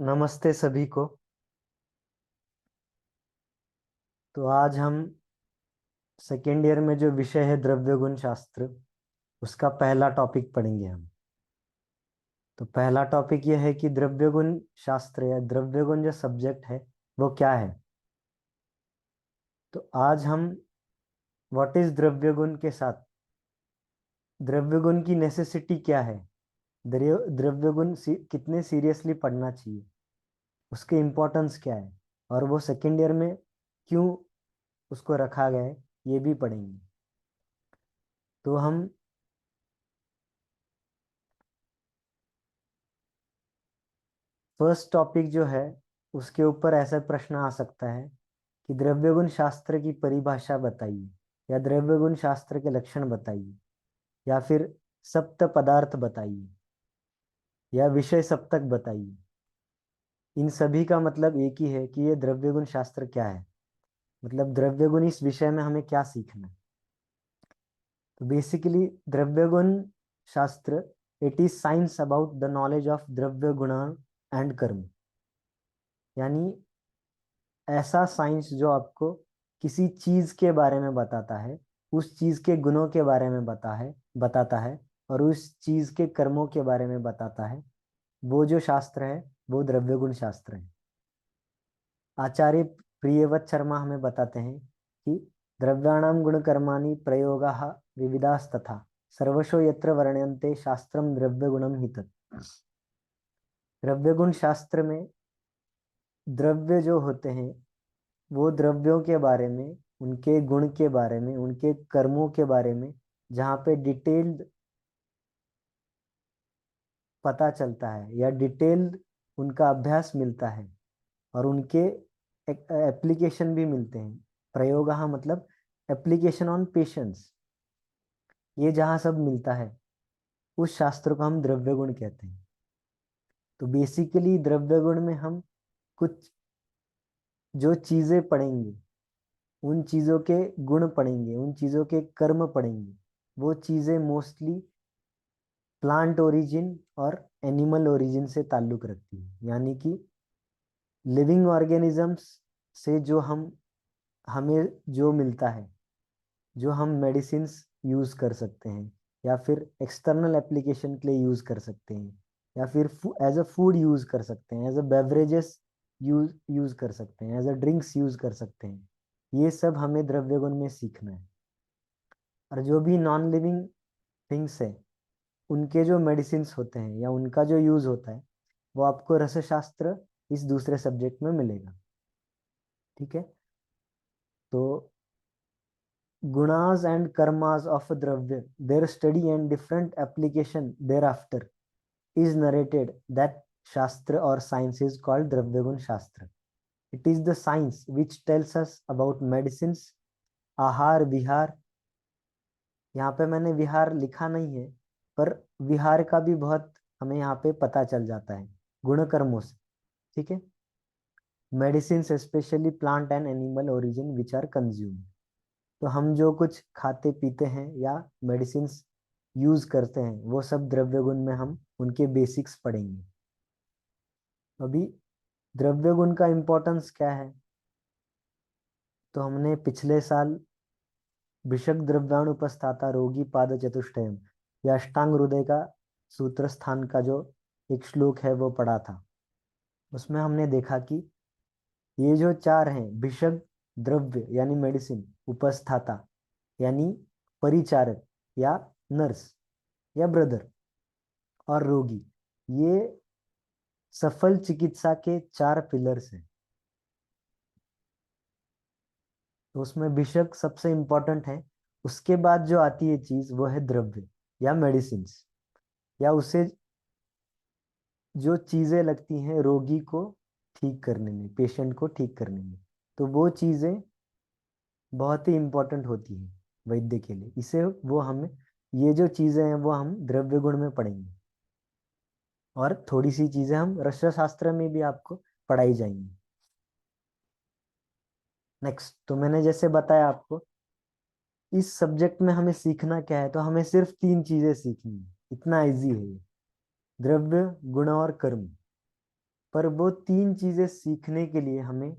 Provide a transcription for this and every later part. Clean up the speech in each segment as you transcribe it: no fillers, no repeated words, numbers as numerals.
नमस्ते सभी को। तो आज हम सेकेंड ईयर में जो विषय है द्रव्य गुण शास्त्र, उसका पहला टॉपिक पढ़ेंगे हम। तो पहला टॉपिक यह है कि द्रव्य गुण शास्त्र या द्रव्य गुण जो सब्जेक्ट है वो क्या है। तो आज हम व्हाट इज द्रव्य गुण के साथ द्रव्य गुण की नेसेसिटी क्या है, द्रव्य गुण कितने सीरियसली पढ़ना चाहिए, उसके इम्पोर्टेंस क्या है, और वो सेकेंड ईयर में क्यों उसको रखा गया है, ये भी पढ़ेंगे। तो हम फर्स्ट टॉपिक जो है उसके ऊपर ऐसा प्रश्न आ सकता है कि द्रव्य गुण शास्त्र की परिभाषा बताइए, या द्रव्य गुण शास्त्र के लक्षण बताइए, या फिर सप्त पदार्थ बताइए, या विषय सप्तक बताइए। इन सभी का मतलब एक ही है कि ये द्रव्य गुण शास्त्र क्या है, मतलब द्रव्य गुण इस विषय में हमें क्या सीखना है। तो बेसिकली द्रव्य गुण शास्त्र, it is science about the knowledge of द्रव्य गुण एंड कर्म। यानी ऐसा साइंस जो आपको किसी चीज के बारे में बताता है, उस चीज के गुणों के बारे में बताता है, और उस चीज के कर्मों के बारे में बताता है। वो जो शास्त्र है वो द्रव्य गुण शास्त्र है। आचार्य प्रियव्रत शर्मा हमें बताते हैं कि द्रव्याणाम गुण कर्माणि प्रयोगाः विविधास्तथा सर्वशो यत्र वर्ण्यन्ते शास्त्रम द्रव्य गुणम हि तत्। द्रव्य गुण शास्त्र में द्रव्य जो होते हैं वो द्रव्यों के बारे में, उनके गुण के बारे में, उनके कर्मों के बारे में जहाँ पे डिटेल्ड पता चलता है या डिटेल्ड उनका अभ्यास मिलता है, और उनके एप्लीकेशन भी मिलते हैं। प्रयोग मतलब एप्लीकेशन ऑन पेशेंस, ये जहाँ सब मिलता है उस शास्त्र को हम द्रव्य गुण कहते हैं। तो बेसिकली द्रव्य गुण में हम कुछ जो चीजें पढ़ेंगे, उन चीजों के गुण पढ़ेंगे, उन चीजों के कर्म पढ़ेंगे। वो चीजें मोस्टली प्लांट ओरिजिन और एनिमल ओरिजिन से ताल्लुक रखती है। यानी कि लिविंग ऑर्गेनिजम्स से जो हमें जो मिलता है, जो हम मेडिसिन्स यूज कर सकते हैं, या फिर एक्सटर्नल एप्लीकेशन के लिए यूज कर सकते हैं, या फिर एज अ फूड यूज कर सकते हैं, as a beverages use use कर सकते हैं, एज अ ड्रिंक्स यूज कर सकते हैं। ये सब हमें द्रव्य गुण में सीखना है। और जो भी नॉन लिविंग थिंग्स है, उनके जो मेडिसिन्स होते हैं या उनका जो यूज होता है, वो आपको रसशास्त्र इस दूसरे सब्जेक्ट में मिलेगा। ठीक है। तो gunas and karmas of dravya, their study and different application thereafter is narrated. That shastra or science is called dravya gun shastra. It is the science which tells us about medicines, आहार विहार। यहाँ पे मैंने विहार लिखा नहीं है, पर विहार का भी बहुत हमें यहाँ पे पता चल जाता है गुण कर्मों से। ठीक है। Medicine specially plant and animal origin which are consume. तो हम जो कुछ खाते पीते हैं या मेडिसिन यूज करते हैं, वो सब द्रव्य गुण में हम उनके बेसिक्स पढ़ेंगे। अभी द्रव्य गुण का इम्पोर्टेंस क्या है, तो हमने पिछले साल भिषक द्रव्याणुपस्थाता रोगी पाद चतुष्टयम या अष्टांग हृदय का सूत्र स्थान का जो एक श्लोक है वो पढ़ा था। उसमें हमने देखा कि ये जो चार हैं, भिषक द्रव्य यानी मेडिसिन, उपस्थाता यानी परिचारक या नर्स या ब्रदर, और रोगी, ये सफल चिकित्सा के चार पिलर्स हैं। तो उसमें भिषक सबसे इंपॉर्टेंट है। उसके बाद जो आती है चीज वो है द्रव्य या मेडिसिन्स, या उसे जो चीजें लगती हैं रोगी को ठीक करने में, पेशेंट को ठीक करने में। तो वो चीजें बहुत ही इंपॉर्टेंट होती है वैद्य के लिए। इसे वो हमें, ये जो चीजें हैं वो हम द्रव्य गुण में पढ़ेंगे, और थोड़ी सी चीजें हम रस शास्त्र में भी आपको पढ़ाई जाएंगी। नेक्स्ट, तो मैंने जैसे बताया आपको, इस सब्जेक्ट में हमें सीखना क्या है, तो हमें सिर्फ तीन चीजें सीखनी है। इतना इजी है ये, द्रव्य गुण और कर्म। पर वो तीन चीजें सीखने के लिए हमें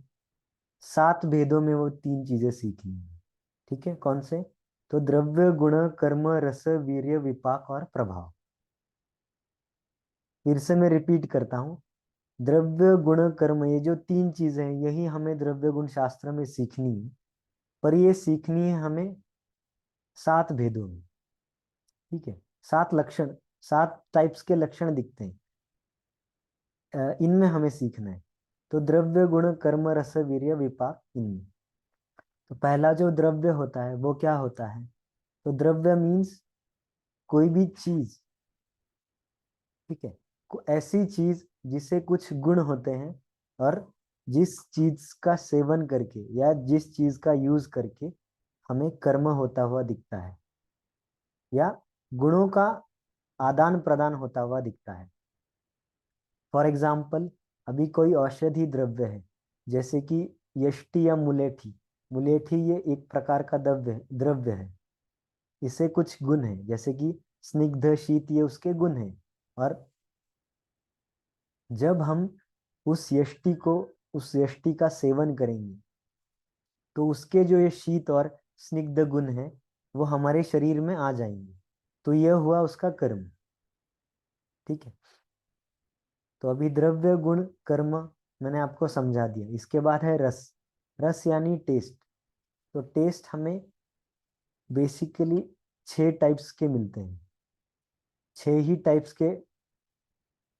7 भेदों में वो तीन चीजें सीखनी है। ठीक है, कौन से? तो द्रव्य, गुण, कर्म, रस, वीर्य, विपाक और प्रभाव। फिर से मैं रिपीट करता हूँ। द्रव्य, गुण, कर्म, ये जो तीन चीजें हैं यही हमें द्रव्य गुण शास्त्र में सीखनी है। पर ये सीखनी है हमें 7 भेदों में। ठीक है, 7 लक्षण, 7 टाइप्स के लक्षण दिखते हैं, इनमें हमें सीखना है। तो द्रव्य, गुण, कर्म, रस, वीर्य, विपाक, इनमें। तो पहला जो द्रव्य होता है वो क्या होता है? तो द्रव्य मीन्स कोई भी चीज। ठीक है, ऐसी चीज जिसे कुछ गुण होते हैं, और जिस चीज का सेवन करके या जिस चीज का यूज करके हमें कर्म होता हुआ दिखता है, या गुणों का आदान प्रदान होता हुआ दिखता है। फॉर एग्जाम्पल, अभी कोई औषधि द्रव्य है, जैसे कि यष्टि या मुलेठी। मुलेठी ये एक प्रकार का द्रव्य है। इसे कुछ गुण है, जैसे कि स्निग्ध, शीत, ये उसके गुण है। और जब हम उस यष्टि का सेवन करेंगे तो उसके जो ये शीत और स्निग्ध गुण है वो हमारे शरीर में आ जाएंगे। तो यह हुआ उसका कर्म। ठीक है, तो अभी द्रव्य, गुण, कर्म मैंने आपको समझा दिया। इसके बाद है रस। रस यानी टेस्ट। तो टेस्ट हमें बेसिकली 6 टाइप्स के मिलते हैं। 6 ही टाइप्स के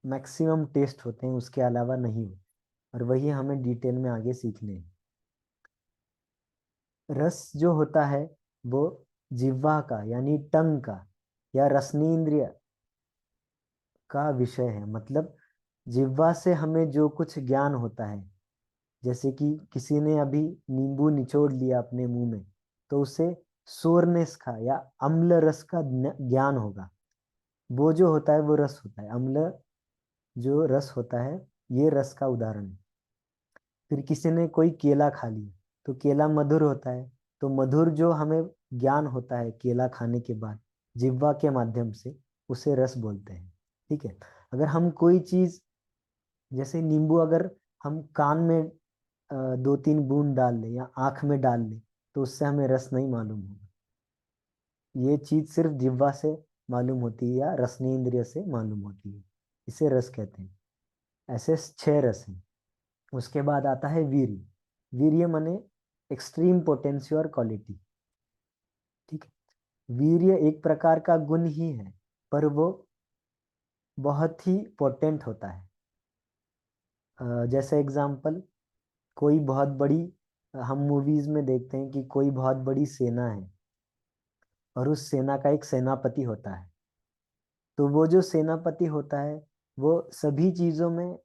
मैक्सिमम टेस्ट होते हैं, उसके अलावा नहीं होते। और वही हमें डिटेल में आगे सीखने हैं। रस जो होता है वो जिह्वा का यानी टंग का या रसनेंद्रिय का विषय है। मतलब जिह्वा से हमें जो कुछ ज्ञान होता है, जैसे कि किसी ने अभी नींबू निचोड़ लिया अपने मुंह में, तो उसे सोरनेस का या अम्ल रस का ज्ञान होगा। वो जो होता है वो रस होता है। अम्ल जो रस होता है, ये रस का उदाहरण है। फिर किसी ने कोई केला खा लिया, तो केला मधुर होता है। तो मधुर जो हमें ज्ञान होता है केला खाने के बाद जिह्वा के माध्यम से, उसे रस बोलते हैं। ठीक है, अगर हम कोई चीज, जैसे नींबू, अगर हम कान में 2-3 बूंद डाल लें या आंख में डाल लें, तो उससे हमें रस नहीं मालूम होगा। ये चीज सिर्फ जिह्वा से मालूम होती है या रसनेंद्रिय से मालूम होती है, इसे रस कहते हैं। ऐसे 6 रस हैं। उसके बाद आता है वीर्य। वीर्य माने एक्सट्रीम पोटेंसी और क्वालिटी। ठीक है, वीर्य एक प्रकार का गुण ही है, पर वो बहुत ही पोटेंट होता है। जैसे एग्जाम्पल, कोई बहुत बड़ी, हम मूवीज में देखते हैं कि कोई बहुत बड़ी सेना है और उस सेना का एक सेनापति होता है। तो वो जो सेनापति होता है वो सभी चीजों में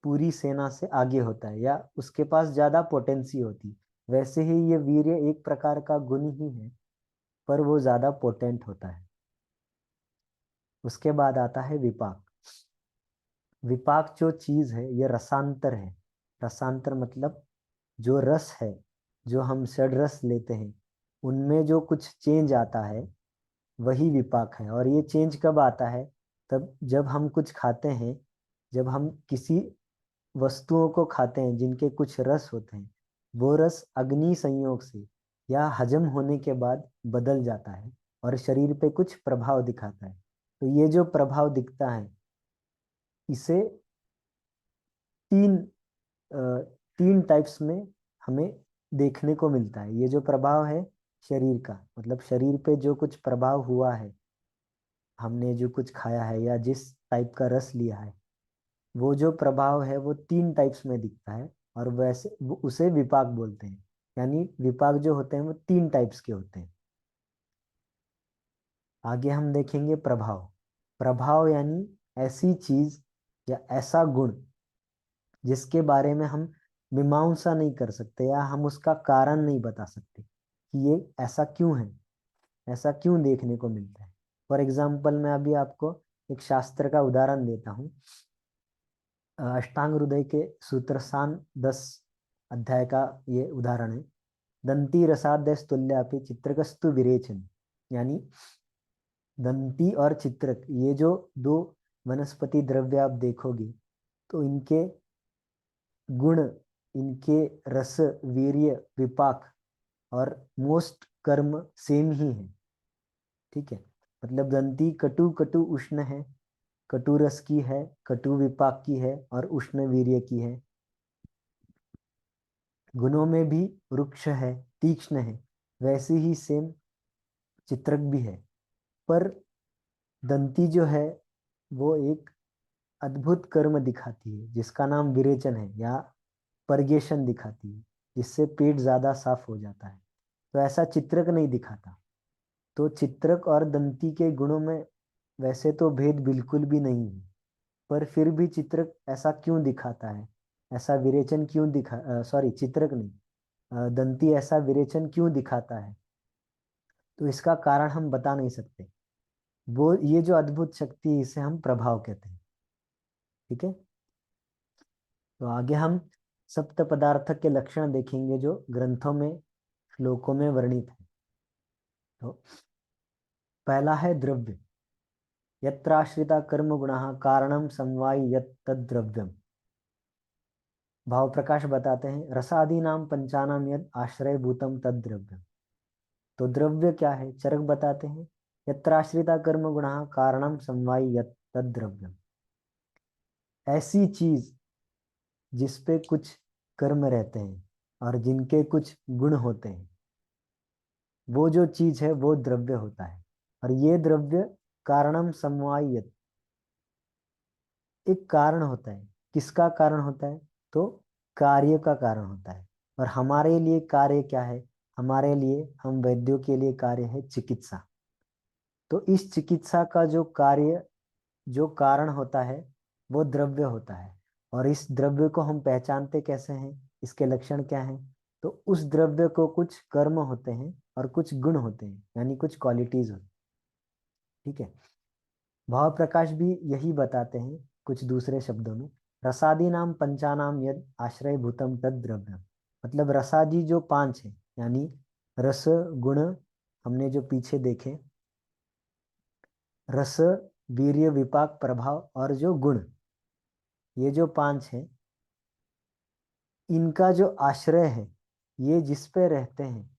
पूरी सेना से आगे होता है, या उसके पास ज्यादा पोटेंसी होती। वैसे ही ये वीर्य एक प्रकार का गुण ही है, पर वो ज्यादा पोटेंट होता है। उसके बाद आता है विपाक। विपाक जो चीज है ये रसांतर है। रसांतर मतलब जो रस है, जो हम षड रस लेते हैं, उनमें जो कुछ चेंज आता है वही विपाक है। और ये चेंज कब आता है? तब जब हम कुछ खाते हैं, जब हम किसी वस्तुओं को खाते हैं जिनके कुछ रस होते हैं, वो रस अग्नि संयोग से या हजम होने के बाद बदल जाता है और शरीर पे कुछ प्रभाव दिखाता है। तो ये जो प्रभाव दिखता है, इसे तीन अ, तीन टाइप्स में हमें देखने को मिलता है। ये जो प्रभाव है शरीर का, मतलब शरीर पे जो कुछ प्रभाव हुआ है, हमने जो कुछ खाया है या जिस टाइप का रस लिया है, वो जो प्रभाव है वो 3 टाइप्स में दिखता है। और वैसे उसे विपाक बोलते हैं। यानी विपाक जो होते हैं वो 3 टाइप्स के होते हैं। आगे हम देखेंगे प्रभाव। प्रभाव यानी ऐसी चीज या ऐसा गुण जिसके बारे में हम मीमांसा नहीं कर सकते या हम उसका कारण नहीं बता सकते कि ये ऐसा क्यों है, ऐसा क्यों देखने को मिलता है। फॉर एग्जाम्पल, मैं अभी आपको एक शास्त्र का उदाहरण देता हूँ। अष्टांग हृदय के सूत्रसान 10 अध्याय का ये उदाहरण है। दंती रसाद्य तुल्यापि चित्रकस्तु विरेचन। यानी दंती और चित्रक, ये जो दो वनस्पति द्रव्य आप देखोगे, तो इनके गुण, इनके रस, वीर्य, विपाक और मोस्ट कर्म सेम ही है। ठीक है, मतलब दंती कटु कटु उष्ण है, कटु रस की है, कटु विपाक की है और उष्ण वीर्य की है। गुणों में भी रुक्ष है, तीक्ष्ण है, वैसे ही सेम चित्रक भी है। पर दंती जो है वो एक अद्भुत कर्म दिखाती है जिसका नाम विरेचन है, या परगेशन दिखाती है, जिससे पेट ज्यादा साफ हो जाता है। तो ऐसा चित्रक नहीं दिखाता। तो चित्रक और दंती के गुणों में वैसे तो भेद बिल्कुल भी नहीं है, पर फिर भी चित्रक ऐसा क्यों दिखाता है, ऐसा विरेचन क्यों सॉरी, चित्रक नहीं, दंती ऐसा विरेचन क्यों दिखाता है, तो इसका कारण हम बता नहीं सकते। वो ये जो अद्भुत शक्ति है इसे हम प्रभाव कहते हैं। ठीक है, तो आगे हम सप्त पदार्थ के लक्षण देखेंगे जो ग्रंथों में, श्लोकों में वर्णित है। तो पहला है द्रव्य। यत्राश्रिता कर्म गुणः कारणम समवायि यत् तद्द्रव्यम। भाव प्रकाश बताते हैं, रसादि नाम पंचानाम यद आश्रय भूतम तद्द्रव्यम। तो द्रव्य क्या है, चरक बताते हैं, यत्राश्रिता कर्म गुणः कारणम समवायि यत् तद्द्रव्यम। ऐसी चीज जिसपे कुछ कर्म रहते हैं और जिनके कुछ गुण होते हैं, वो जो चीज है वो द्रव्य होता है। और ये द्रव्य कारणम समवायित, एक कारण होता है। किसका कारण होता है, तो कार्य का कारण होता है। और हमारे लिए कार्य क्या है, हमारे लिए, हम वैद्यों के लिए कार्य है चिकित्सा। तो इस चिकित्सा का जो कार्य, जो कारण होता है वो द्रव्य होता है। और इस द्रव्य को हम पहचानते कैसे हैं, इसके लक्षण क्या हैं, तो उस द्रव्य को कुछ कर्म होते हैं और कुछ गुण होते हैं, यानी कुछ क्वालिटीज होती हैं। ठीक है, भाव प्रकाश भी यही बताते हैं कुछ दूसरे शब्दों में, रसादि नाम पंचानाम यद आश्रय भूतम तद द्रव्यम। मतलब रसादि जो पांच है, यानी रस, गुण, हमने जो पीछे देखे, रस, वीर्य, विपाक, प्रभाव और जो गुण, ये जो पांच है, इनका जो आश्रय है, ये जिस पे रहते हैं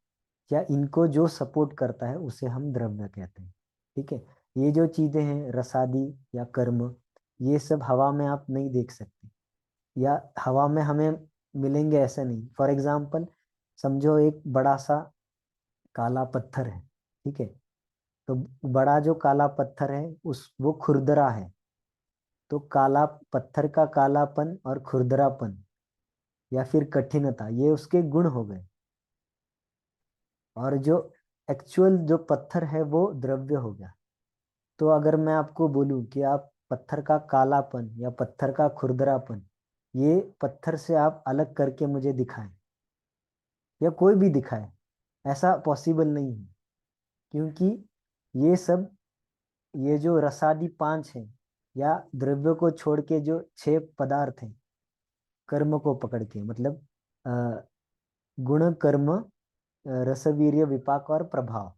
या इनको जो सपोर्ट करता है उसे हम द्रव्य कहते हैं। ठीक है, ये जो चीजें हैं रसादी या कर्म, ये सब हवा में आप नहीं देख सकते, या हवा में हमें मिलेंगे ऐसा नहीं। फॉर एग्जाम्पल, समझो एक बड़ा सा काला पत्थर है। ठीक है, तो बड़ा जो काला पत्थर है उस वो खुरदरा है। तो काला पत्थर का कालापन और खुरदरापन या फिर कठिनता, ये उसके गुण हो गए। और जो एक्चुअल जो पत्थर है वो द्रव्य हो गया। तो अगर मैं आपको बोलूं कि आप पत्थर का कालापन या पत्थर का खुरदरापन, ये पत्थर से आप अलग करके मुझे दिखाएं, या कोई भी दिखाए, ऐसा पॉसिबल नहीं है। क्योंकि ये सब, ये जो रसादी पांच है, या द्रव्य को छोड़ के जो छह पदार्थ हैं, कर्म को पकड़ के, मतलब अ, गुण, कर्म, रसवीर्य, विपाक और प्रभाव,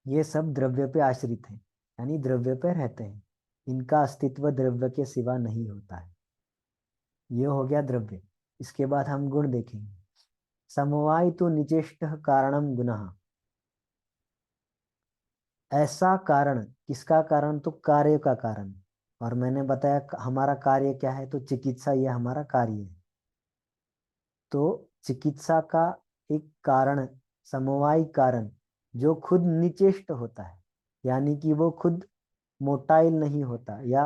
ये सब द्रव्य पे आश्रित हैं, यानी द्रव्य पे रहते हैं। इनका अस्तित्व द्रव्य के सिवा नहीं होता है। ये हो गया द्रव्य। इसके बाद हम गुण देखेंगे। समवाय तो निचेष्ट कारणम गुणः। ऐसा कारण, किसका कारण, तो कार्य का कारण। और मैंने बताया हमारा कार्य क्या है, तो चिकित्सा, ये हमारा कार्य है। तो चिकित्सा का एक कारण, समवाय कारण, जो खुद निचेष्ट होता है, यानी कि वो खुद मोटाइल नहीं होता या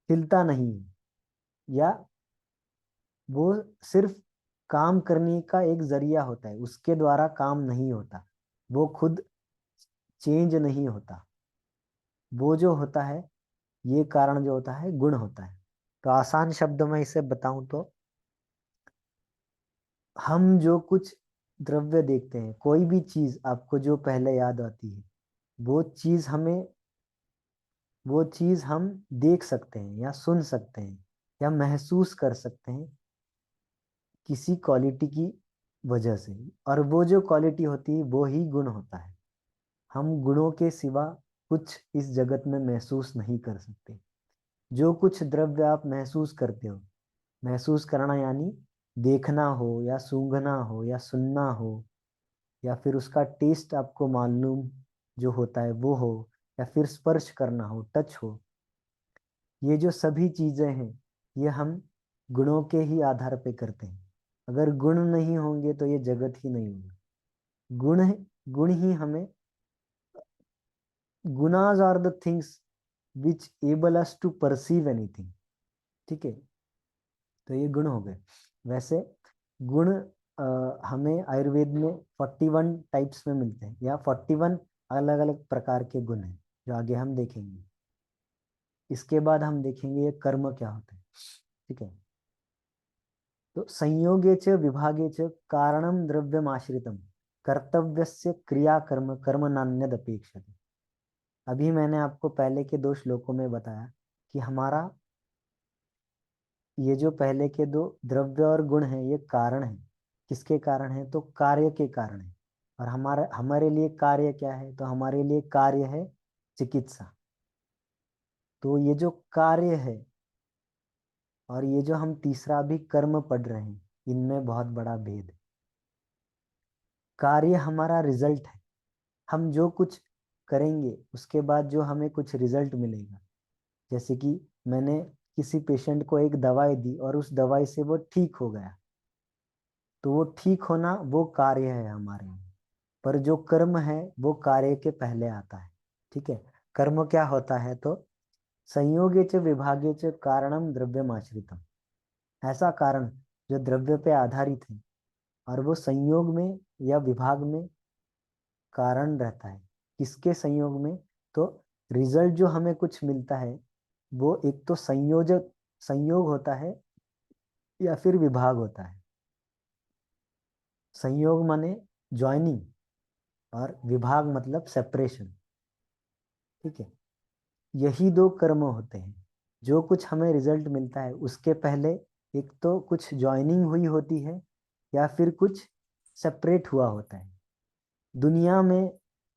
हिलता नहीं है, या वो सिर्फ काम करने का एक जरिया होता है, उसके द्वारा काम नहीं होता, वो खुद चेंज नहीं होता। वो जो होता है, ये कारण जो होता है गुण होता है। तो आसान शब्दों में इसे बताऊं तो, हम जो कुछ द्रव्य देखते हैं, कोई भी चीज आपको जो पहले याद आती है, वो चीज हमें, वो चीज हम देख सकते हैं या सुन सकते हैं या महसूस कर सकते हैं किसी क्वालिटी की वजह से। और वो जो क्वालिटी होती है वो ही गुण होता है। हम गुणों के सिवा कुछ इस जगत में महसूस नहीं कर सकते। जो कुछ द्रव्य आप महसूस करते हो, महसूस करना यानी देखना हो या सूंघना हो या सुनना हो, या फिर उसका टेस्ट आपको मालूम जो होता है वो हो, या फिर स्पर्श करना हो, टच हो, ये जो सभी चीजें हैं ये हम गुणों के ही आधार पे करते हैं। अगर गुण नहीं होंगे तो ये जगत ही नहीं होगा। गुण गुण ही हमें, gunas are the things which able us to perceive anything. ठीक है, तो ये गुण हो गए। वैसे गुण हमें आयुर्वेद में 41 टाइप्स में मिलते हैं, या 41 अलग अलग प्रकार के गुण हैं जो आगे हम देखेंगे। इसके बाद हम देखेंगे ये कर्म क्या होता है। ठीक है, तो संयोगे च विभागे च कारणम द्रव्यमाश्रितम कर्तव्यस्य क्रिया कर्म कर्म नान्यद अपेक्षते। अभी मैंने आपको पहले के 2 श्लोकों में बताया कि हमारा ये जो पहले के 2 द्रव्य और गुण हैं ये कारण है। किसके कारण है? तो कार्य के कारण है। और हमारा हमारे लिए कार्य क्या है? तो हमारे लिए कार्य है चिकित्सा। तो ये जो कार्य है और ये जो हम तीसरा भी कर्म पढ़ रहे हैं, इनमें बहुत बड़ा भेद है। कार्य हमारा रिजल्ट है, हम जो कुछ करेंगे उसके बाद जो हमें कुछ रिजल्ट मिलेगा। जैसे कि मैंने किसी पेशेंट को एक दवाई दी और उस दवाई से वो ठीक हो गया, तो वो ठीक होना वो कार्य है हमारे लिए। पर जो कर्म है वो कार्य के पहले आता है। ठीक है, कर्म क्या होता है? तो संयोगे च विभागे च कारणम द्रव्यमाश्रितम, ऐसा कारण जो द्रव्य पे आधारित है और वो संयोग में या विभाग में कारण रहता है। किसके संयोग में? तो रिजल्ट जो हमें कुछ मिलता है वो एक तो संयोजक संयोग होता है या फिर विभाग होता है। संयोग माने ज्वाइनिंग और विभाग मतलब सेपरेशन। ठीक है, यही 2 कर्म होते हैं। जो कुछ हमें रिजल्ट मिलता है उसके पहले एक तो कुछ ज्वाइनिंग हुई होती है या फिर कुछ सेपरेट हुआ होता है। दुनिया में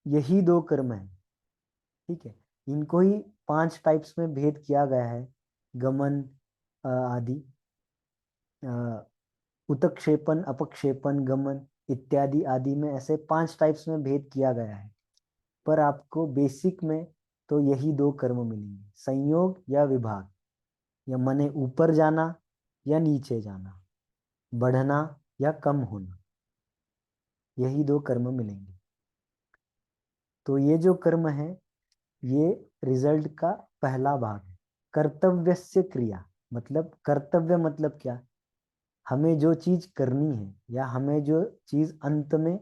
यही 2 कर्म है। ठीक है, इनको ही 5 टाइप्स में भेद किया गया है। गमन आदि, उत्क्षेपण, अपक्षेपण, गमन इत्यादि आदि में ऐसे 5 टाइप्स में भेद किया गया है। पर आपको बेसिक में तो यही 2 कर्म मिलेंगे, संयोग या विभाग, या मने ऊपर जाना या नीचे जाना, बढ़ना या कम होना, यही 2 कर्म मिलेंगे। तो ये जो कर्म है ये रिजल्ट का पहला भाग है। कर्तव्यस्य क्रिया, मतलब कर्तव्य मतलब क्या? हमें जो चीज करनी है या हमें जो चीज अंत में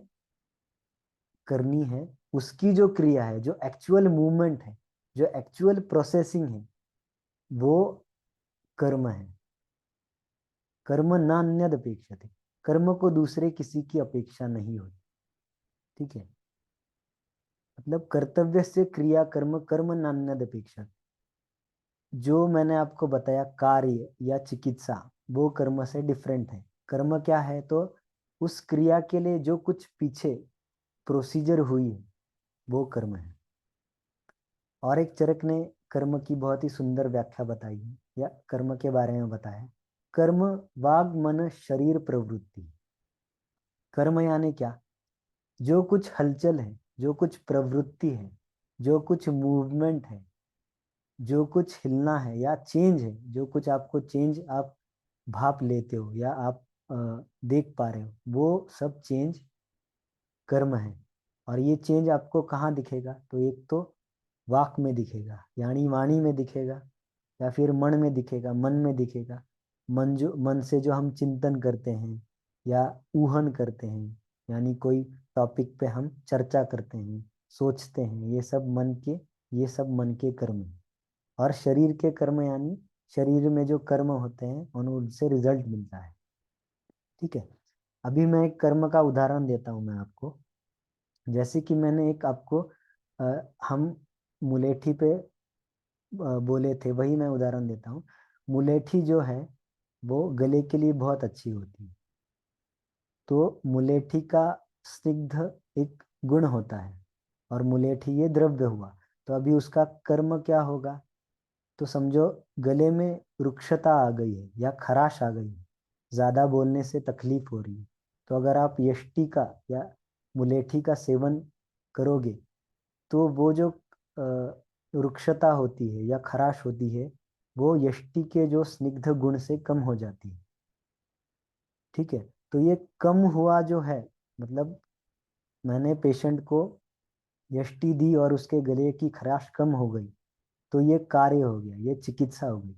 करनी है उसकी जो क्रिया है, जो एक्चुअल मूवमेंट है, जो एक्चुअल प्रोसेसिंग है, वो कर्म है। कर्म नान्यद अपेक्षते, कर्म को दूसरे किसी की अपेक्षा नहीं होती। ठीक है, मतलब कर्तव्य से क्रिया कर्म कर्म नान्यद अपेक्षा। जो मैंने आपको बताया कार्य या चिकित्सा, वो कर्म से डिफरेंट है। कर्म क्या है? तो उस क्रिया के लिए जो कुछ पीछे प्रोसीजर हुई है वो कर्म है। और एक चरक ने कर्म की बहुत ही सुंदर व्याख्या बताई है, या कर्म के बारे में बताया। कर्म वाग मन शरीर प्रवृत्ति। कर्म यानी क्या? जो कुछ हलचल है, जो कुछ प्रवृत्ति है, जो कुछ मूवमेंट है, जो कुछ हिलना है या चेंज है, जो कुछ आपको चेंज आप भाप लेते हो या आप देख पा रहे हो, वो सब चेंज कर्म है। और ये चेंज आपको कहाँ दिखेगा? तो एक तो वाक में दिखेगा, यानी वाणी में दिखेगा, या फिर मन में दिखेगा, मन में दिखेगा। मन से जो हम चिंतन करते हैं या ऊहन करते हैं, यानी कोई टॉपिक पे हम चर्चा करते हैं, सोचते हैं, ये सब मन के कर्म हैं। और शरीर के कर्म यानी शरीर में जो कर्म होते हैं उनसे रिजल्ट मिलता है। ठीक है, अभी मैं एक कर्म का उदाहरण देता हूँ मैं आपको। जैसे कि मैंने एक आपको अ, हम मुलेठी पे बोले थे, वही मैं उदाहरण देता हूँ। मुलेठी जो है वो गले के लिए बहुत अच्छी होती है। तो मुलेठी का स्निग्ध एक गुण होता है, और मुलेठी ये द्रव्य हुआ। तो अभी उसका कर्म क्या होगा? तो समझो गले में रुक्षता आ गई है या खराश आ गई है, ज्यादा बोलने से तकलीफ हो रही है। तो अगर आप यष्टि का या मुलेठी का सेवन करोगे तो वो जो रुक्षता होती है या खराश होती है वो यष्टि के जो स्निग्ध गुण से कम हो जाती है। ठीक है। तो ये कम हुआ जो है, मतलब मैंने पेशेंट को यष्टि दी और उसके गले की खराश कम हो गई, तो ये कार्य हो गया, ये चिकित्सा हो गई।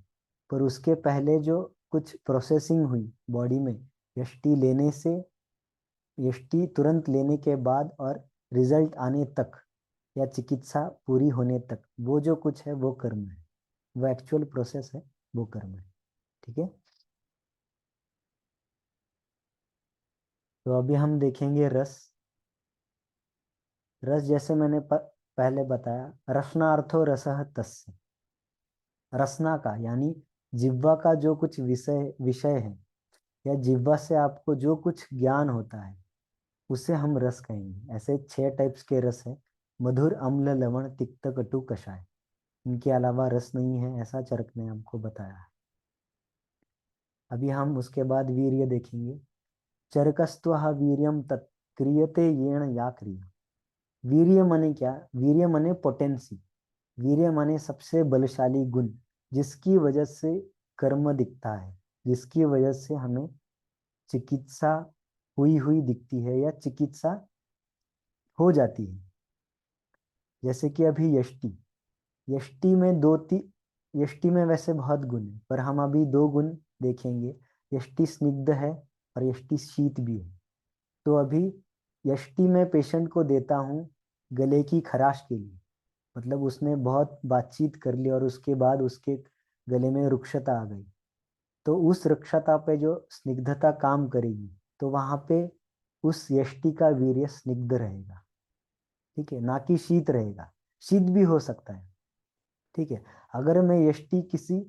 पर उसके पहले जो कुछ प्रोसेसिंग हुई बॉडी में, यष्टि लेने से, यष्टि तुरंत लेने के बाद और रिजल्ट आने तक या चिकित्सा पूरी होने तक, वो जो कुछ है वो कर्म है, वो एक्चुअल प्रोसेस है, वो कर्म है। ठीक है। तो अभी हम देखेंगे रस। रस जैसे मैंने पहले बताया, रसनार्थो रसः तस्य। रसना का यानी जिह्वा का जो कुछ विषय विषय है, या जिह्वा से आपको जो कुछ ज्ञान होता है, उसे हम रस कहेंगे। ऐसे 6 टाइप्स के रस है: मधुर, अम्ल, लवण, तिक्त, कटु, कषाय। इनके अलावा रस नहीं है, ऐसा चरक ने हमको बताया है। अभी हम उसके बाद वीर्य देखेंगे। चरकस्त्वः वीर्यम तत् क्रियते येन या क्रिया। वीर्य माने क्या? वीर्य माने पोटेंसी। वीर्य माने सबसे बलशाली गुण, जिसकी वजह से कर्म दिखता है, जिसकी वजह से हमें चिकित्सा हुई हुई दिखती है या चिकित्सा हो जाती है। जैसे कि अभी यष्टि, यष्टि में दो तीन, यष्टि में वैसे बहुत गुण है, पर हम अभी 2 गुण देखेंगे। यष्टि स्निग्ध है और यष्टि शीत भी है। तो अभी यष्टि में पेशेंट को देता हूँ गले की खराश के लिए, मतलब उसने बहुत बातचीत कर ली और उसके बाद उसके गले में रुक्षता आ गई, तो उस रुक्षता पे जो स्निग्धता काम करेगी, तो वहां पे उस यष्टि का वीर्य स्निग्ध रहेगा। ठीक है, ना कि शीत रहेगा। शीत भी हो सकता है। ठीक है। अगर मैं यष्टि किसी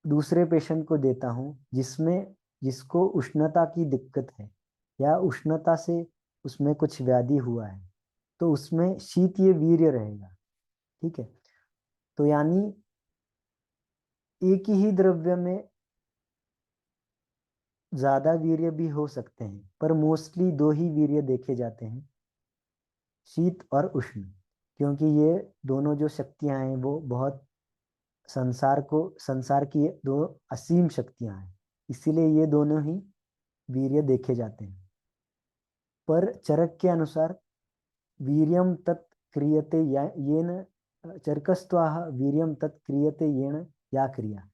दूसरे पेशेंट को देता हूँ जिसमें, जिसको उष्णता की दिक्कत है या उष्णता से उसमें कुछ व्याधि हुआ है, तो उसमें शीतीय वीर्य रहेगा। ठीक है। तो यानी एक ही द्रव्य में ज्यादा वीर्य भी हो सकते हैं, पर मोस्टली 2 ही वीर्य देखे जाते हैं, शीत और उष्ण। क्योंकि ये दोनों जो शक्तियां हैं वो बहुत, संसार की ये 2 असीम शक्तियां हैं, इसीलिए ये दोनों ही वीर्य देखे जाते हैं। पर चरक के अनुसार वीर्यम तत् क्रियते येन, चरकस्त्वाह वीर्यम तत् क्रियते येन या क्रिया।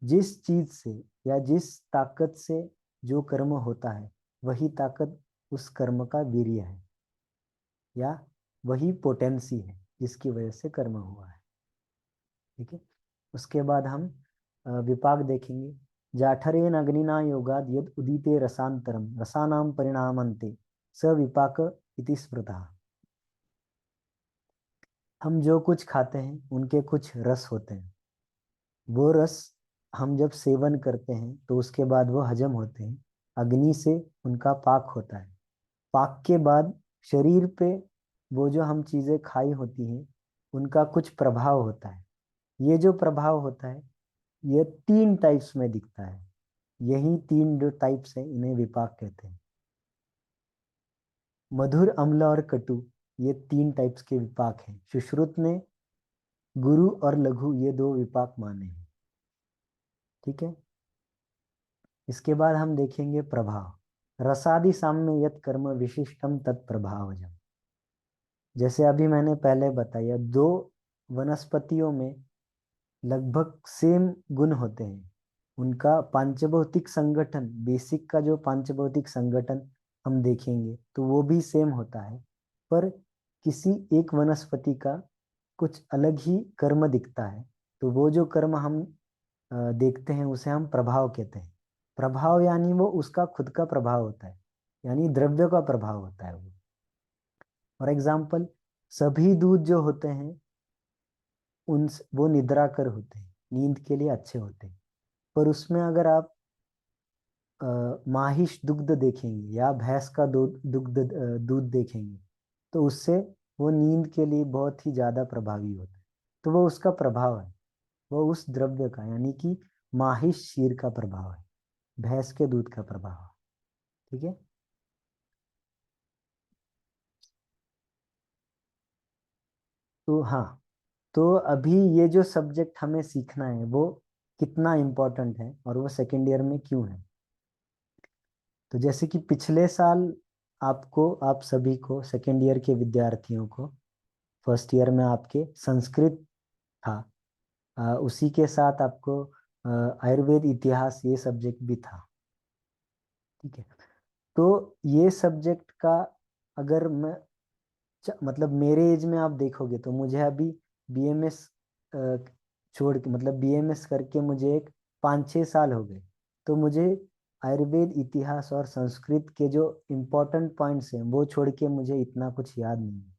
जिस चीज से या जिस ताकत से जो कर्म होता है, वही ताकत उस कर्म का वीर्य है, या वही पोटेंसी है जिसकी वजह से कर्म हुआ है। ठीक है। उसके बाद हम विपाक देखेंगे। जाठरेन अग्निना योगाद यद उदिते रसांतरम रसानाम परिणामन्ते स विपाक इति स्मृतः। हम जो कुछ खाते हैं उनके कुछ रस होते हैं। वो रस हम जब सेवन करते हैं तो उसके बाद वो हजम होते हैं, अग्नि से उनका पाक होता है। पाक के बाद शरीर पे वो जो हम चीजें खाई होती हैं उनका कुछ प्रभाव होता है। ये जो प्रभाव होता है ये 3 टाइप्स में दिखता है। यही 3 जो टाइप्स हैं इन्हें विपाक कहते हैं। मधुर, अम्ल और कटु, ये 3 टाइप्स के विपाक हैं। सुश्रुत ने गुरु और लघु ये 2 विपाक माने हैं। ठीक है। इसके बाद हम देखेंगे प्रभाव। रसादि साम्य यत कर्म विशिष्टम तत्प्रभावजम। जैसे अभी मैंने पहले बताया, 2 वनस्पतियों में लगभग सेम गुण होते हैं। उनका पांचभौतिक संगठन, बेसिक का जो पांचभौतिक संगठन हम देखेंगे तो वो भी सेम होता है, पर किसी एक वनस्पति का कुछ अलग ही कर्म दिखता है। तो वो जो कर्म हम देखते हैं उसे हम प्रभाव कहते हैं। प्रभाव यानी वो उसका खुद का प्रभाव होता है, यानी द्रव्य का प्रभाव होता है वो। फॉर एग्जाम्पल, सभी दूध जो होते हैं उन वो निद्रा कर होते हैं, नींद के लिए अच्छे होते हैं। पर उसमें अगर आप माहिष दुग्ध देखेंगे या भैंस का दूध देखेंगे, तो उससे वो नींद के लिए बहुत ही ज्यादा प्रभावी होता है। तो वो उसका प्रभाव है। वो उस द्रव्य का, यानी कि माहिष क्षीर का प्रभाव है, भैंस के दूध का प्रभाव है। ठीक है। तो हाँ, तो अभी ये जो सब्जेक्ट हमें सीखना है वो कितना इम्पोर्टेंट है और वो सेकेंड ईयर में क्यों है। तो जैसे कि पिछले साल आपको, आप सभी को, सेकेंड ईयर के विद्यार्थियों को, फर्स्ट ईयर में आपके संस्कृत था, उसी के साथ आपको आयुर्वेद इतिहास ये सब्जेक्ट भी था। ठीक है। तो ये सब्जेक्ट का, अगर मैं मतलब मेरे एज में आप देखोगे तो मुझे अभी बीएमएस छोड़ के, मतलब बीएमएस करके मुझे एक 5-6 साल हो गए। तो मुझे आयुर्वेद इतिहास और संस्कृत के जो इम्पोर्टेंट पॉइंट्स हैं वो छोड़ के मुझे इतना कुछ याद नहीं है।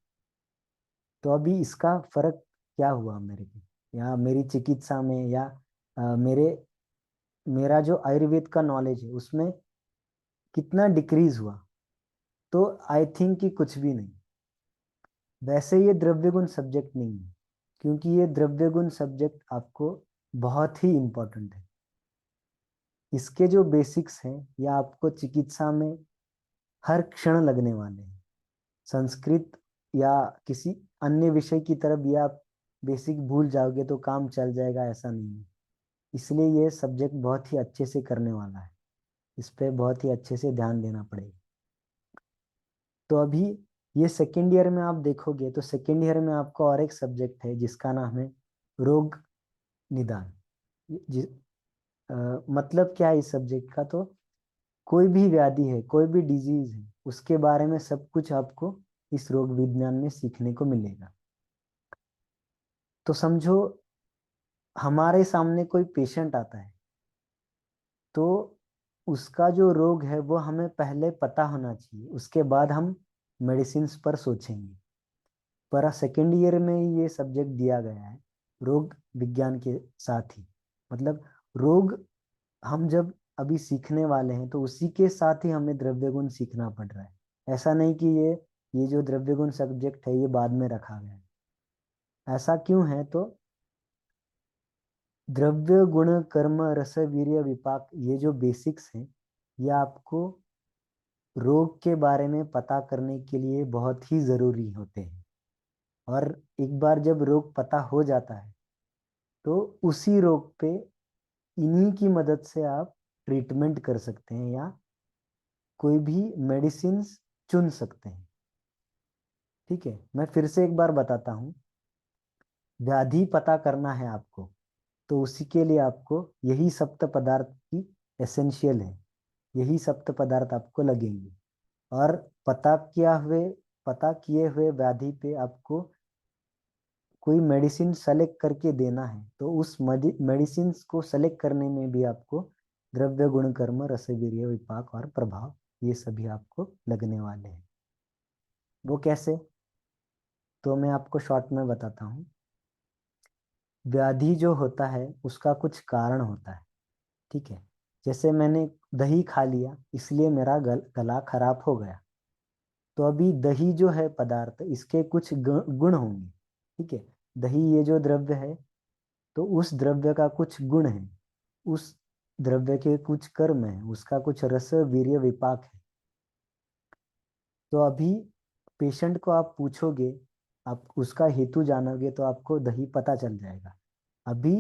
तो अभी इसका फर्क क्या हुआ मेरे को, या मेरी चिकित्सा में, या मेरे मेरा जो आयुर्वेद का नॉलेज है उसमें कितना डिक्रीज हुआ। तो आई थिंक कि कुछ भी नहीं। वैसे ये द्रव्य गुण सब्जेक्ट नहीं है, क्योंकि ये द्रव्य गुण सब्जेक्ट आपको बहुत ही इम्पोर्टेंट है। इसके जो बेसिक्स हैं ये आपको चिकित्सा में हर क्षण लगने वाले हैं। संस्कृत या किसी अन्य विषय की तरफ ये आप बेसिक भूल जाओगे तो काम चल जाएगा, ऐसा नहीं है। इसलिए ये सब्जेक्ट बहुत ही अच्छे से करने वाला है, इस पे बहुत ही अच्छे से ध्यान देना पड़ेगा। तो अभी ये सेकेंड ईयर में आप देखोगे तो सेकेंड ईयर में आपको और एक सब्जेक्ट है जिसका नाम है रोग निदान। जि, मतलब क्या है इस सब्जेक्ट का, तो कोई भी व्याधि है, कोई भी डिजीज है, उसके बारे में सब कुछ आपको इस रोग विज्ञान में सीखने को मिलेगा। तो समझो, हमारे सामने कोई पेशेंट आता है, तो उसका जो रोग है वो हमें पहले पता होना चाहिए, उसके बाद हम मेडिसिन पर सोचेंगे। पर सेकेंड ईयर में ये सब्जेक्ट दिया गया है रोग विज्ञान के साथ ही, मतलब रोग हम जब अभी सीखने वाले हैं तो उसी के साथ ही हमें द्रव्य गुण सीखना पड़ रहा है। ऐसा नहीं कि ये जो द्रव्य गुण सब्जेक्ट है ये बाद में रखा गया है। ऐसा क्यों है, तो द्रव्य गुण कर्म रस वीर्य विपाक, ये जो बेसिक्स हैं ये आपको रोग के बारे में पता करने के लिए बहुत ही जरूरी होते हैं। और एक बार जब रोग पता हो जाता है तो उसी रोग पे इन्हीं की मदद से आप ट्रीटमेंट कर सकते हैं या कोई भी मेडिसिन चुन सकते हैं। ठीक है, मैं फिर से एक बार बताता हूँ। व्याधि पता करना है आपको, तो उसी के लिए आपको यही सप्त पदार्थ की एसेंशियल है, यही सप्त पदार्थ आपको लगेंगे। और पता किया हुए पता किए हुए व्याधि पे आपको कोई मेडिसिन सेलेक्ट करके देना है, तो उस मेडिसिन को सेलेक्ट करने में भी आपको द्रव्य गुण कर्म रसवीर्य विपाक और प्रभाव ये सभी आपको लगने वाले हैं। वो कैसे, तो मैं आपको शॉर्ट में बताता हूँ। व्याधि जो होता है उसका कुछ कारण होता है। ठीक है। जैसे मैंने दही खा लिया इसलिए मेरा गला खराब हो गया। तो अभी दही जो है पदार्थ, इसके कुछ गुण होंगे। ठीक है। दही ये जो द्रव्य है, तो उस द्रव्य का कुछ गुण है, उस द्रव्य के कुछ कर्म है, उसका कुछ रस वीर्य विपाक है। तो अभी पेशेंट को आप पूछोगे, आप उसका हेतु जानोगे तो आपको दही पता चल जाएगा। अभी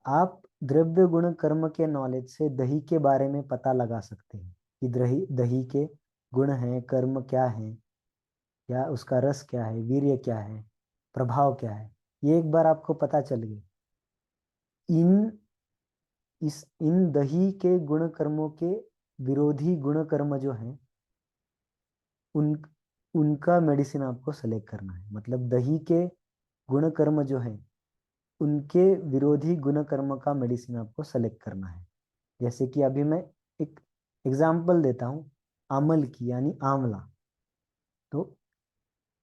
आप द्रव्य गुण कर्म के नॉलेज से दही के बारे में पता लगा सकते हैं कि दही दही के गुण हैं, कर्म क्या है, या उसका रस क्या है, वीर्य क्या है, प्रभाव क्या है। ये एक बार आपको पता चल गया। इन इन दही के गुण कर्मों के विरोधी गुण कर्म जो हैं, उन उनका मेडिसिन आपको सेलेक्ट करना है। मतलब दही के गुण कर्म जो है उनके विरोधी गुण कर्म का मेडिसिन आपको सेलेक्ट करना है। जैसे कि अभी मैं एक एग्जाम्पल देता हूँ, आमल की, यानी आंवला। तो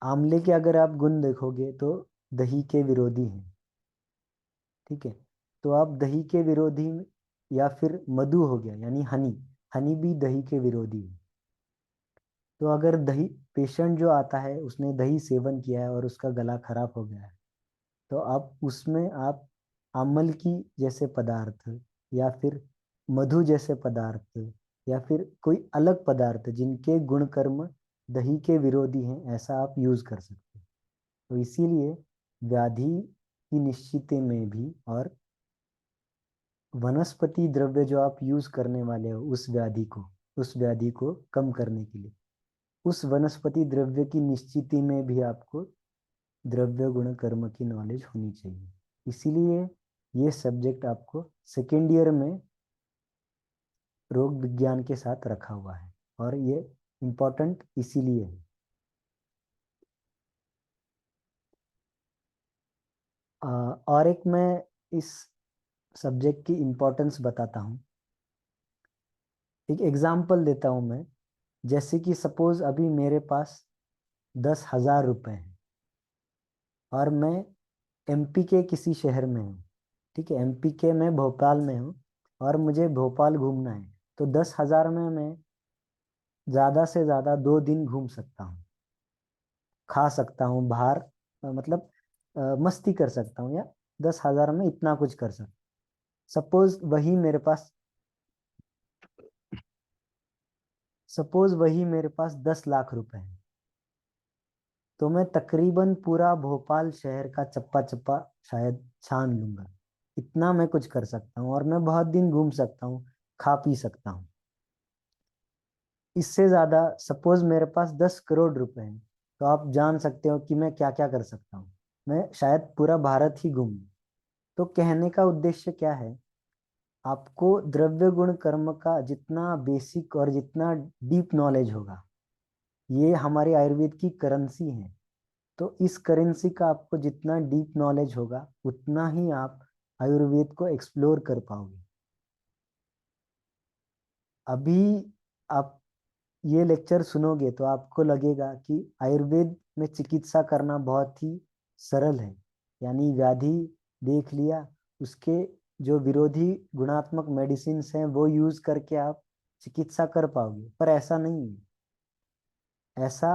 आंवले के अगर आप गुण देखोगे तो दही के विरोधी हैं। ठीक है। तो आप दही के विरोधी, या फिर मधु हो गया यानी हनी, हनी भी दही के विरोधी है। तो अगर दही, पेशेंट जो आता है उसने दही सेवन किया है और उसका गला खराब हो गया है, तो आप उसमें आप अम्ल की जैसे पदार्थ या फिर मधु जैसे पदार्थ या फिर कोई अलग पदार्थ जिनके गुण कर्म दही के विरोधी हैं, ऐसा आप यूज कर सकते हैं। तो इसीलिए व्याधि की निश्चिति में भी और वनस्पति द्रव्य जो आप यूज करने वाले हो उस व्याधि को कम करने के लिए उस वनस्पति द्रव्य की निश्चिति में भी आपको द्रव्य गुण कर्म की नॉलेज होनी चाहिए। इसीलिए ये सब्जेक्ट आपको सेकेंड ईयर में रोग विज्ञान के साथ रखा हुआ है और ये इम्पोर्टेंट इसीलिए है। और एक मैं इस सब्जेक्ट की इम्पोर्टेंस बताता हूँ। एक एग्जाम्पल देता हूँ मैं। जैसे कि सपोज अभी मेरे पास 10,000 रुपए हैं और मैं एमपी के किसी शहर में हूँ। ठीक है, एमपी के मैं भोपाल में हूँ और मुझे भोपाल घूमना है। तो 10,000 में मैं ज्यादा से ज्यादा 2 दिन घूम सकता हूँ, खा सकता हूँ बाहर, मतलब मस्ती कर सकता हूँ, या 10,000 में इतना कुछ कर सकता हूँ। सपोज वही मेरे पास 10 लाख रुपए हैं, तो मैं तकरीबन पूरा भोपाल शहर का चप्पा चप्पा शायद छान लूंगा। इतना मैं कुछ कर सकता हूँ और मैं बहुत दिन घूम सकता हूँ, खा पी सकता हूँ। इससे ज्यादा सपोज मेरे पास 10 करोड़ रुपए हैं, तो आप जान सकते हो कि मैं क्या क्या कर सकता हूँ। मैं शायद पूरा भारत ही घूम लूं। तो कहने का उद्देश्य क्या है, आपको द्रव्य गुण कर्म का जितना बेसिक और जितना डीप नॉलेज होगा, ये हमारी आयुर्वेद की करेंसी है। तो इस करेंसी का आपको जितना डीप नॉलेज होगा उतना ही आप आयुर्वेद को एक्सप्लोर कर पाओगे। अभी आप ये लेक्चर सुनोगे तो आपको लगेगा कि आयुर्वेद में चिकित्सा करना बहुत ही सरल है, यानी व्याधि देख लिया, उसके जो विरोधी गुणात्मक मेडिसिन हैं वो यूज करके आप चिकित्सा कर पाओगे, पर ऐसा नहीं है। ऐसा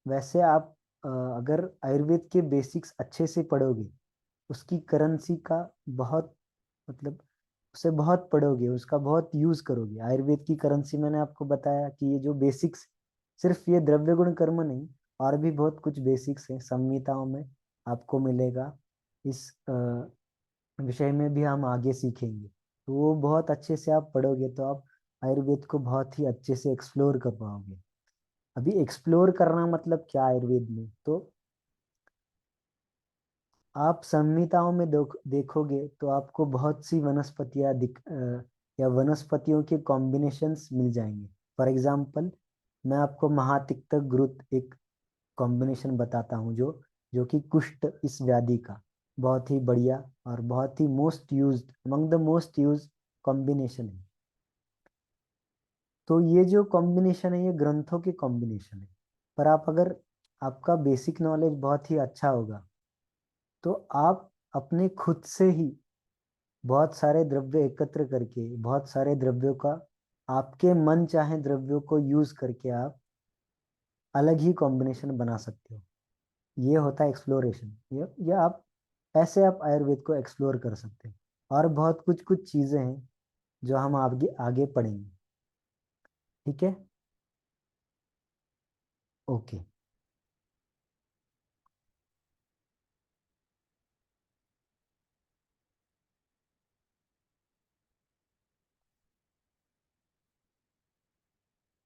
वैसे आप अगर आयुर्वेद के बेसिक्स अच्छे से पढ़ोगे, उसकी करेंसी का बहुत, मतलब उसे बहुत पढ़ोगे, उसका बहुत यूज करोगे। आयुर्वेद की करेंसी मैंने आपको बताया कि ये जो बेसिक्स, सिर्फ ये द्रव्य गुण कर्म नहीं, और भी बहुत कुछ बेसिक्स हैं संहिताओं में आपको मिलेगा। इस विषय में भी हम आगे सीखेंगे, तो वो बहुत अच्छे से आप पढ़ोगे तो आप आयुर्वेद को बहुत ही अच्छे से एक्सप्लोर कर पाओगे। अभी एक्सप्लोर करना मतलब क्या आयुर्वेद में, तो आप संहिताओं में देखोगे तो आपको बहुत सी वनस्पतियां या वनस्पतियों के कॉम्बिनेशंस मिल जाएंगे। फॉर एग्जाम्पल, मैं आपको महातिक्तक घृत एक कॉम्बिनेशन बताता हूँ जो कि कुष्ठ इस व्याधि का बहुत ही बढ़िया और बहुत ही most used, among the most used combination है। तो ये जो कॉम्बिनेशन है ये ग्रंथों के कॉम्बिनेशन है, पर आप अगर आपका बेसिक नॉलेज बहुत ही अच्छा होगा तो आप अपने खुद से ही बहुत सारे द्रव्य एकत्र करके, बहुत सारे द्रव्यों का, आपके मन चाहे द्रव्यों को यूज करके आप अलग ही कॉम्बिनेशन बना सकते हो। ये होता है एक्सप्लोरेशन। ये आप ऐसे आप आयुर्वेद को एक्सप्लोर कर सकते हैं। और बहुत कुछ कुछ चीजें हैं जो हम आगे आगे पढ़ेंगे। ठीक है, ओके।